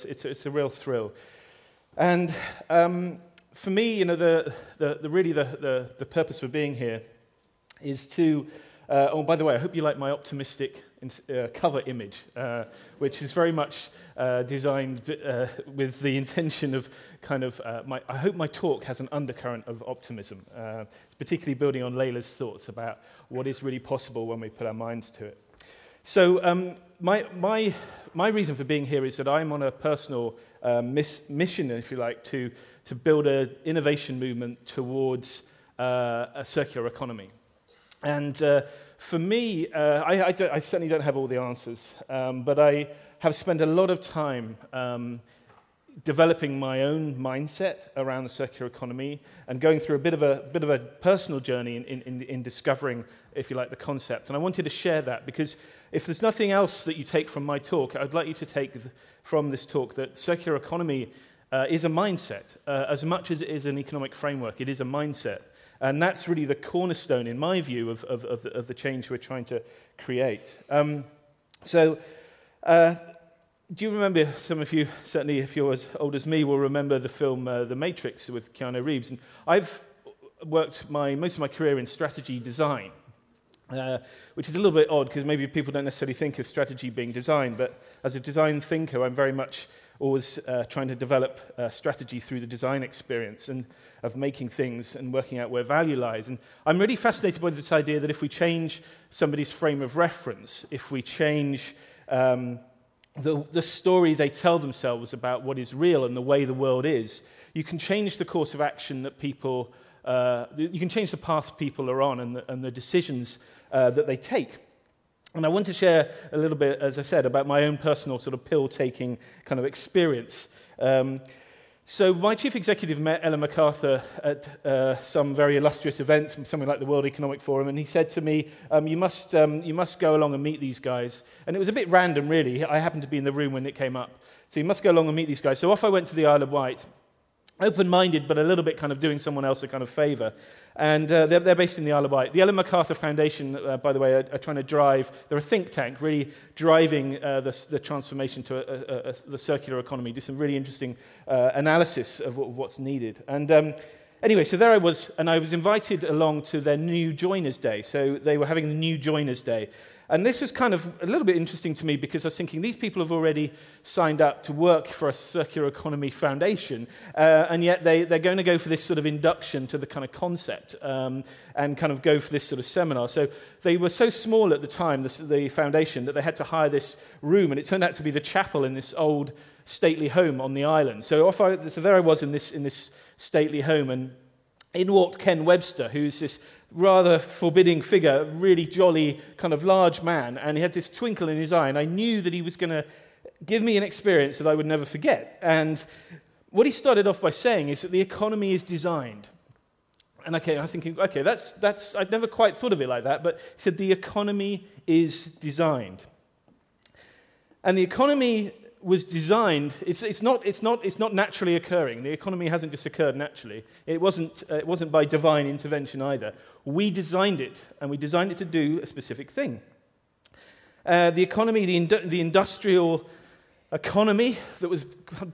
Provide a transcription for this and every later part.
it's a real thrill. And for me, you know, the purpose for being here is to. Oh, by the way, I hope you like my optimistic cover image, which is very much designed with the intention of kind of. I hope my talk has an undercurrent of optimism, particularly building on Layla's thoughts about what is really possible when we put our minds to it. So my reason for being here is that I'm on a personal mission, if you like, to build an innovation movement towards a circular economy. And for me, I certainly don't have all the answers, but I have spent a lot of time developing my own mindset around the circular economy and going through a bit of a personal journey in discovering, if you like, the concept. And I wanted to share that because if there's nothing else that you take from my talk, I'd like you to take from this talk that circular economy is a mindset. As much as it is an economic framework, it is a mindset. And that's really the cornerstone, in my view, of the change we're trying to create. Do you remember, some of you, certainly if you're as old as me, will remember the film The Matrix with Keanu Reeves. And I've worked most of my career in strategy design, which is a little bit odd because maybe people don't necessarily think of strategy being design. But as a design thinker, I'm very much always trying to develop strategy through the design experience and of making things and working out where value lies. And I'm really fascinated by this idea that if we change somebody's frame of reference, if we change the story they tell themselves about what is real and the way the world is, you can change the course of action that people, you can change the path people are on and the decisions that they take. And I want to share a little bit, as I said, about my own personal sort of pill-taking kind of experience. So my chief executive met Ellen MacArthur at some very illustrious event, something like the World Economic Forum, and he said to me, you must go along and meet these guys. And it was a bit random, really. I happened to be in the room when it came up. So you must go along and meet these guys. So off I went to the Isle of Wight, open-minded, but a little bit kind of doing someone else a kind of favor. And they're based in the Isle of Wight. The Ellen MacArthur Foundation, by the way, are trying to drive, they're a think tank, really driving the transformation to the circular economy, do some really interesting analysis of what's needed. And anyway, so there I was, and I was invited along to their New Joiners Day. So they were having the New Joiners Day. And this was kind of a little bit interesting to me because I was thinking these people have already signed up to work for a circular economy foundation, and yet they're going to go for this sort of induction to the kind of concept and kind of go for this sort of seminar. So they were so small at the time, the foundation, that they had to hire this room, and it turned out to be the chapel in this old stately home on the island. So there I was in this stately home, and in walked Ken Webster, who's this rather forbidding figure, really jolly, kind of large man, and he had this twinkle in his eye, and I knew that he was going to give me an experience that I would never forget. And what he started off by saying is that the economy is designed. And okay, I'm thinking, okay, that's I'd never quite thought of it like that, but he said the economy is designed. And the economy was designed, it's not naturally occurring. The economy hasn't just occurred naturally. It wasn't by divine intervention either. We designed it, and we designed it to do a specific thing. The economy, the industrial economy, that was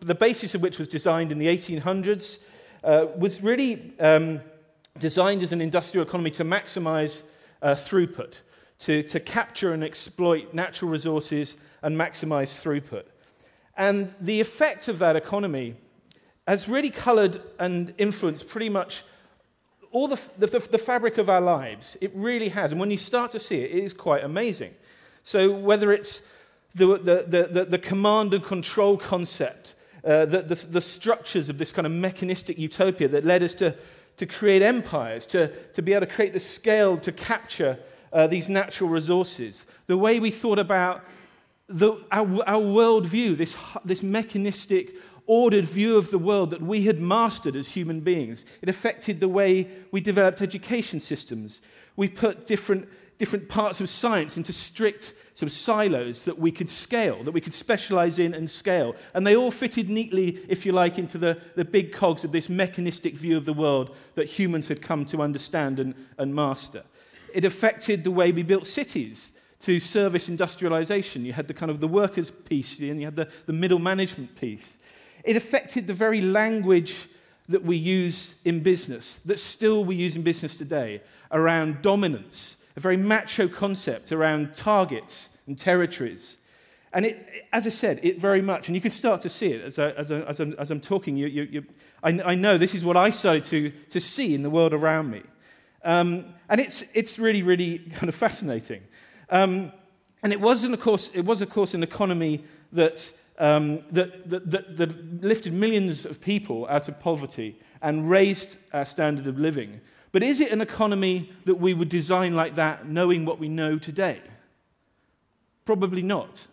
the basis of which was designed in the 1800s, was really designed as an industrial economy to maximize throughput, to capture and exploit natural resources and maximize throughput. And the effect of that economy has really colored and influenced pretty much all the fabric of our lives. It really has. And when you start to see it, it is quite amazing. So whether it's the command and control concept, the structures of this kind of mechanistic utopia that led us to create empires, to be able to create the scale to capture these natural resources, the way we thought about our worldview, this mechanistic, ordered view of the world that we had mastered as human beings. It affected the way we developed education systems. We put different parts of science into strict sort of silos that we could scale, that we could specialize in and scale. And they all fitted neatly, if you like, into the big cogs of this mechanistic view of the world that humans had come to understand and master. It affected the way we built cities. to service industrialization. You had the kind of the workers' piece, and you had the middle management piece. It affected the very language that we use in business, that still we use in business today, around dominance, a very macho concept around targets and territories. And it, as I said, it very much, and you can start to see it as I'm talking, I know this is what I started to see in the world around me. And it's really, really kind of fascinating. And it was, of course, an economy that lifted millions of people out of poverty and raised our standard of living. But is it an economy that we would design like that, knowing what we know today? Probably not.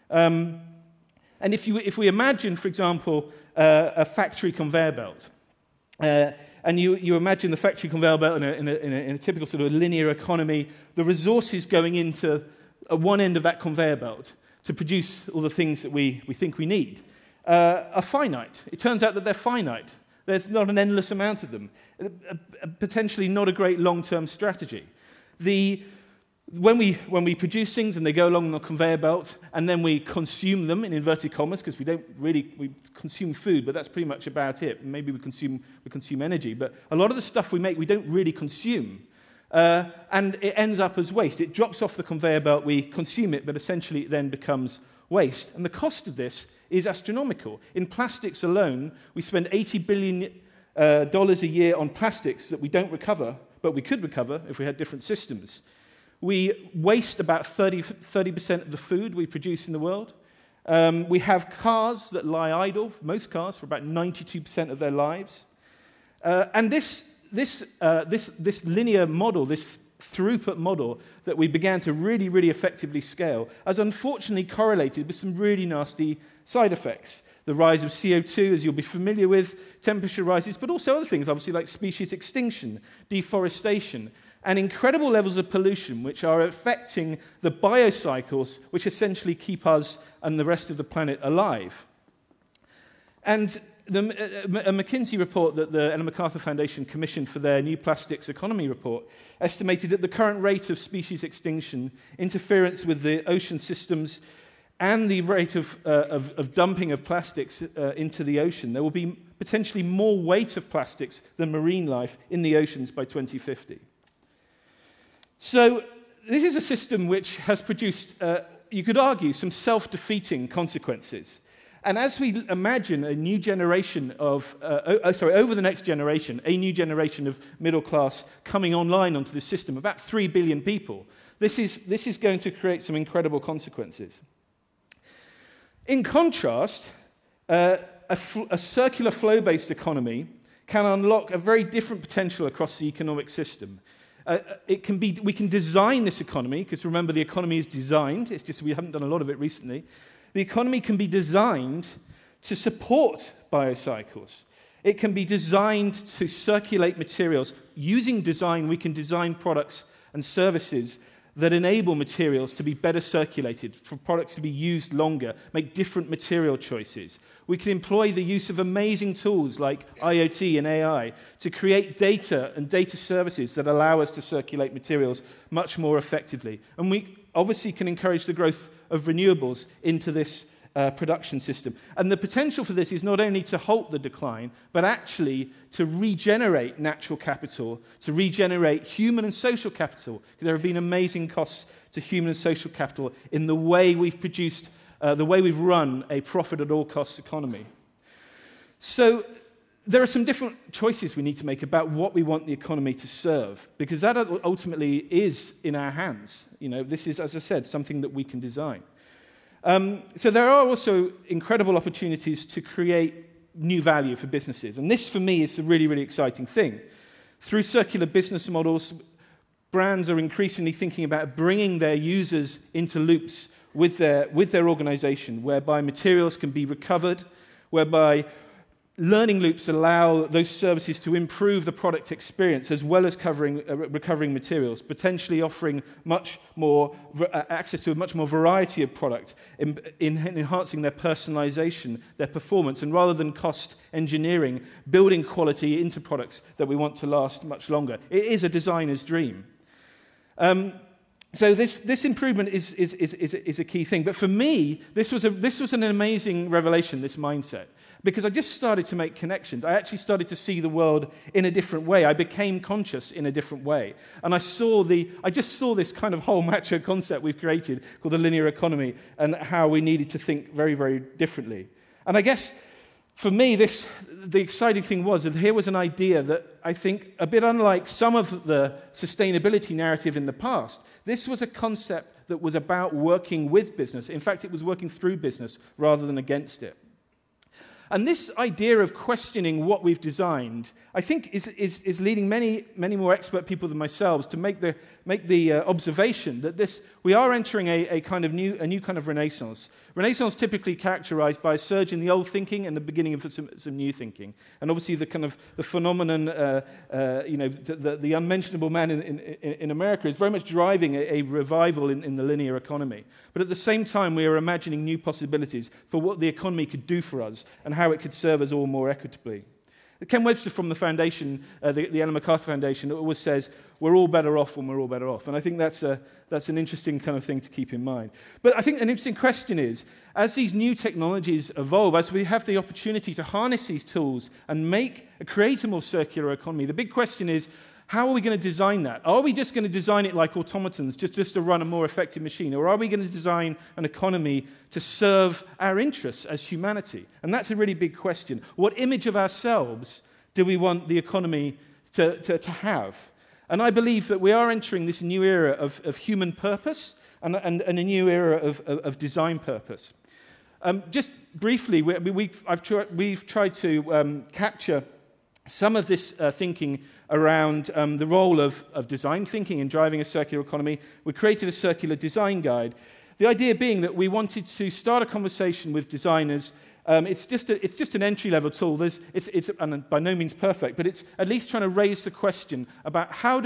And if we imagine, for example, a factory conveyor belt, and you imagine the factory conveyor belt in a typical sort of linear economy, the resources going into one end of that conveyor belt to produce all the things that we think we need are finite. It turns out that they're finite. There's not an endless amount of them. Potentially not a great long-term strategy. When we produce things and they go along the conveyor belt and then we consume them in inverted commas, because we consume food, but that's pretty much about it. Maybe we consume energy, but a lot of the stuff we make we don't really consume. And it ends up as waste. It drops off the conveyor belt, we consume it, but essentially it then becomes waste. And the cost of this is astronomical. In plastics alone, we spend $80 billion a year on plastics that we don't recover, but we could recover if we had different systems. We waste about 30% of the food we produce in the world. We have cars that lie idle, most cars, for about 92% of their lives. And this linear model, this throughput model that we began to really, really effectively scale, has unfortunately correlated with some really nasty side effects. The rise of CO2, as you'll be familiar with, temperature rises, but also other things, obviously, like species extinction, deforestation, and incredible levels of pollution, which are affecting the biocycles, which essentially keep us and the rest of the planet alive. And a McKinsey report that the Ellen MacArthur Foundation commissioned for their New Plastics Economy report estimated that the current rate of species extinction, interference with the ocean systems, and the rate of dumping of plastics into the ocean, there will be potentially more weight of plastics than marine life in the oceans by 2050. So this is a system which has produced, you could argue, some self-defeating consequences. And as we imagine a new generation of, over the next generation, a new generation of middle class coming online onto the system, about 3 billion people, this is going to create some incredible consequences. In contrast, a circular flow-based economy can unlock a very different potential across the economic system. We can design this economy, because remember, the economy is designed. It's just we haven't done a lot of it recently. The economy can be designed to support biocycles. It can be designed to circulate materials. Using design, we can design products and services that enable materials to be better circulated, for products to be used longer, make different material choices. We can employ the use of amazing tools like IoT and AI to create data and data services that allow us to circulate materials much more effectively. And we obviously can encourage the growth of renewables into this production system. And the potential for this is not only to halt the decline, but actually to regenerate natural capital, to regenerate human and social capital, because there have been amazing costs to human and social capital in the way we've produced, the way we've run a profit at all costs economy. So there are some different choices we need to make about what we want the economy to serve, because that ultimately is in our hands. You know, this is, as I said, something that we can design. So there are also incredible opportunities to create new value for businesses. And this, for me, is a really, really exciting thing. Through circular business models, brands are increasingly thinking about bringing their users into loops with their organization, whereby materials can be recovered, whereby learning loops allow those services to improve the product experience as well as recovering materials, potentially offering much more access to a much more variety of product, in enhancing their personalization, their performance, and rather than cost engineering, building quality into products that we want to last much longer. It is a designer's dream. So this improvement is a key thing. But for me, this was an amazing revelation, this mindset, because I just started to make connections. I actually started to see the world in a different way. I became conscious in a different way. And I just saw this kind of whole macho concept we've created called the linear economy and how we needed to think very, very differently. And I guess for me, the exciting thing was that here was an idea that I think, a bit unlike some of the sustainability narrative in the past, this was a concept that was about working with business. In fact, it was working through business rather than against it. And this idea of questioning what we've designed, I think, is leading many more expert people than myself to make the observation that we are entering a new kind of renaissance. Renaissance typically characterized by a surge in the old thinking and the beginning of some new thinking. And obviously the phenomenon, the unmentionable man in America is very much driving a revival in the linear economy. But at the same time, we are imagining new possibilities for what the economy could do for us and how it could serve us all more equitably. Ken Webster from the foundation, the Ellen MacArthur Foundation, always says, we're all better off when we're all better off. And I think that's an interesting kind of thing to keep in mind. But I think an interesting question is, as these new technologies evolve, as we have the opportunity to harness these tools and create a more circular economy, the big question is, how are we going to design that? Are we just going to design it like automatons, just to run a more effective machine? Or are we going to design an economy to serve our interests as humanity? And that's a really big question. What image of ourselves do we want the economy to have? And I believe that we are entering this new era of human purpose and a new era of design purpose. Just briefly, we've tried to capture some of this thinking around the role of design thinking in driving a circular economy. We created a circular design guide. The idea being that we wanted to start a conversation with designers. It's just an entry-level tool. It's by no means perfect, but it's at least trying to raise the question about how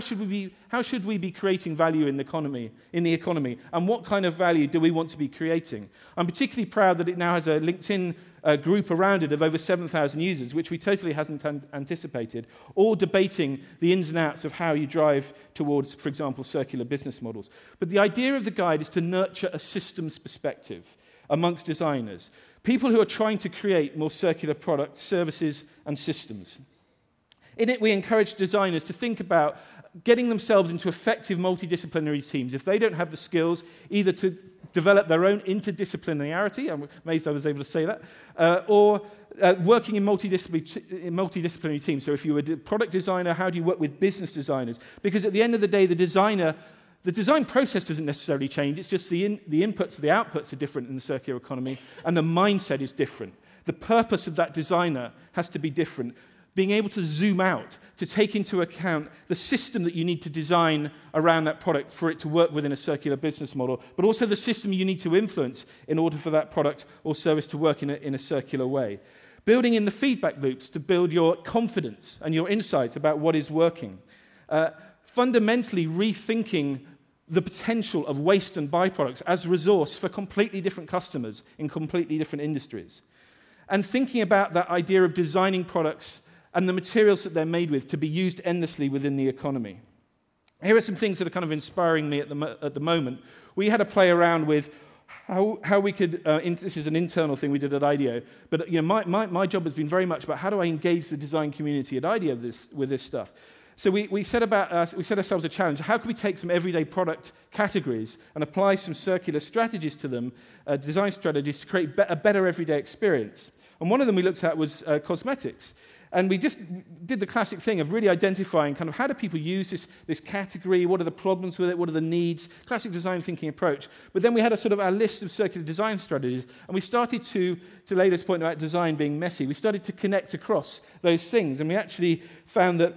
should we be creating value in the economy, and what kind of value do we want to be creating? I'm particularly proud that it now has a LinkedIn group around it of over 7,000 users, which we totally hasn't anticipated, all debating the ins and outs of how you drive towards, for example, circular business models. But the idea of the guide is to nurture a systems perspective amongst designers, people who are trying to create more circular products, services, and systems. In it, we encourage designers to think about getting themselves into effective multidisciplinary teams. If they don't have the skills, either to develop their own interdisciplinarity, I'm amazed I was able to say that, or working in multidisciplinary teams. So if you were a product designer, how do you work with business designers? Because at the end of the day, the design process doesn't necessarily change. It's just the inputs, the outputs are different in the circular economy, and the mindset is different. The purpose of that designer has to be different. Being able to zoom out, to take into account the system that you need to design around that product for it to work within a circular business model, but also the system you need to influence in order for that product or service to work in a circular way. Building in the feedback loops to build your confidence and your insight about what is working. Fundamentally rethinking the potential of waste and byproducts as a resource for completely different customers in completely different industries. And thinking about that idea of designing products and the materials that they're made with to be used endlessly within the economy. Here are some things that are kind of inspiring me at the moment. We had to play around with how we could, this is an internal thing we did at IDEO, but my job has been very much about how do I engage the design community at IDEO with this stuff. So we set ourselves a challenge. How can we take some everyday product categories and apply some circular strategies to them, design strategies to create a better everyday experience? And one of them we looked at was cosmetics. And we just did the classic thing of really identifying kind of how do people use this category, what are the problems with it, what are the needs, classic design thinking approach. But then we had our list of circular design strategies, and we started to lay this point about design being messy. We started to connect across those things, and we actually found that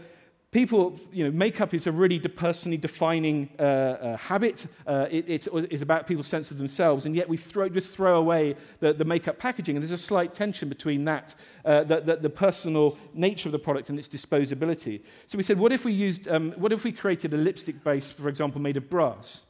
people, makeup is a really personally defining habit. It's about people's sense of themselves, and yet we just throw away the makeup packaging. And there's a slight tension between that, the personal nature of the product and its disposability. So we said, what if we created a lipstick base, for example, made of brass?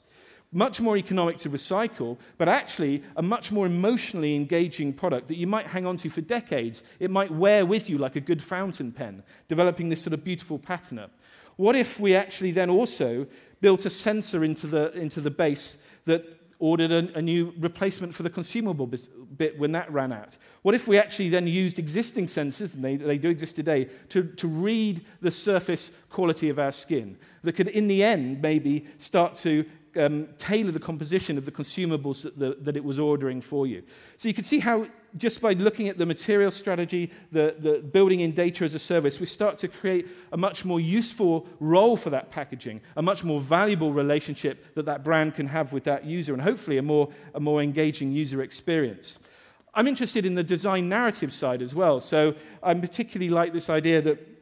Much more economic to recycle, but actually a much more emotionally engaging product that you might hang on to for decades. It might wear with you like a good fountain pen, developing this sort of beautiful patina. What if we actually then also built a sensor into the base that ordered a new replacement for the consumable bit when that ran out? What if we actually then used existing sensors, and they do exist today, to read the surface quality of our skin that could, in the end, maybe start to tailor the composition of the consumables that it was ordering for you? So you can see how, just by looking at the material strategy, the building in data as a service, we start to create a much more useful role for that packaging, a much more valuable relationship that brand can have with that user, and hopefully a more engaging user experience. I'm interested in the design narrative side as well. So I particularly like this idea that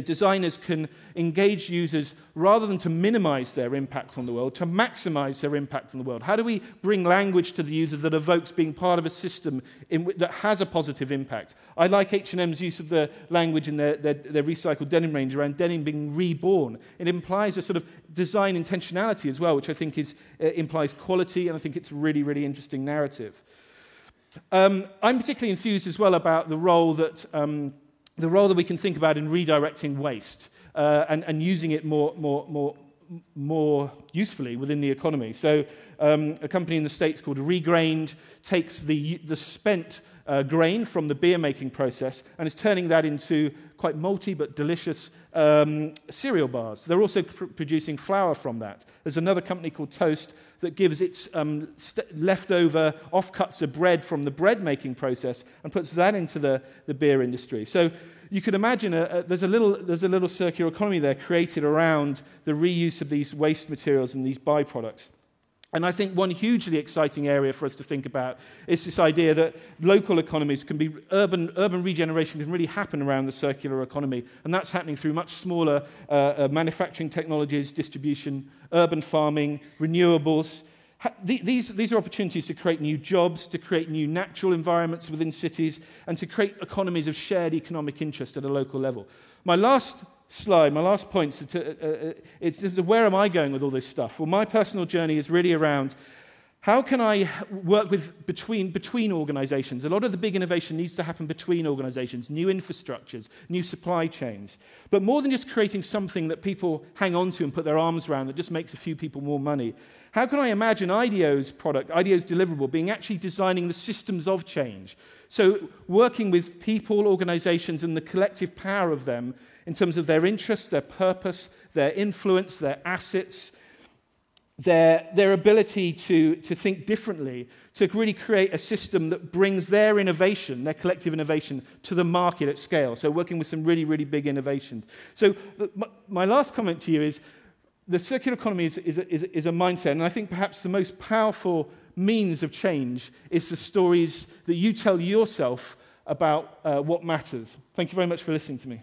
designers can engage users rather than to minimize their impact on the world, to maximize their impact on the world. How do we bring language to the user that evokes being part of a system that has a positive impact? I like H&M's use of the language in their recycled denim range around denim being reborn. It implies a sort of design intentionality as well, which I think implies quality, and I think it's a really, really interesting narrative. I'm particularly enthused as well about the role that we can think about in redirecting waste and using it more usefully within the economy. So a company in the States called Regrained takes the spent grain from the beer making process and is turning that into quite malty but delicious cereal bars. They're also producing flour from that. There's another company called Toast that gives its leftover offcuts of bread from the bread making process and puts that into the beer industry. So you could imagine there's a little circular economy there created around the reuse of these waste materials and these byproducts. And I think one hugely exciting area for us to think about is this idea that local economies can be, urban regeneration can really happen around the circular economy. And that's happening through much smaller manufacturing technologies, distribution, urban farming, renewables. These are opportunities to create new jobs, to create new natural environments within cities, and to create economies of shared economic interest at a local level. My last slide, my last point, is where am I going with all this stuff? Well, my personal journey is really around how can I work with between organizations. A lot of the big innovation needs to happen between organizations, new infrastructures, new supply chains. But more than just creating something that people hang on to and put their arms around that just makes a few people more money, how can I imagine IDEO's product, IDEO's deliverable, being actually designing the systems of change? So working with people, organizations, and the collective power of them in terms of their interests, their purpose, their influence, their assets, their ability to think differently, to really create a system that brings their innovation, their collective innovation, to the market at scale. So working with some really, really big innovations. So my last comment to you is the circular economy is a mindset, and I think perhaps the most powerful means of change is the stories that you tell yourself about what matters. Thank you very much for listening to me.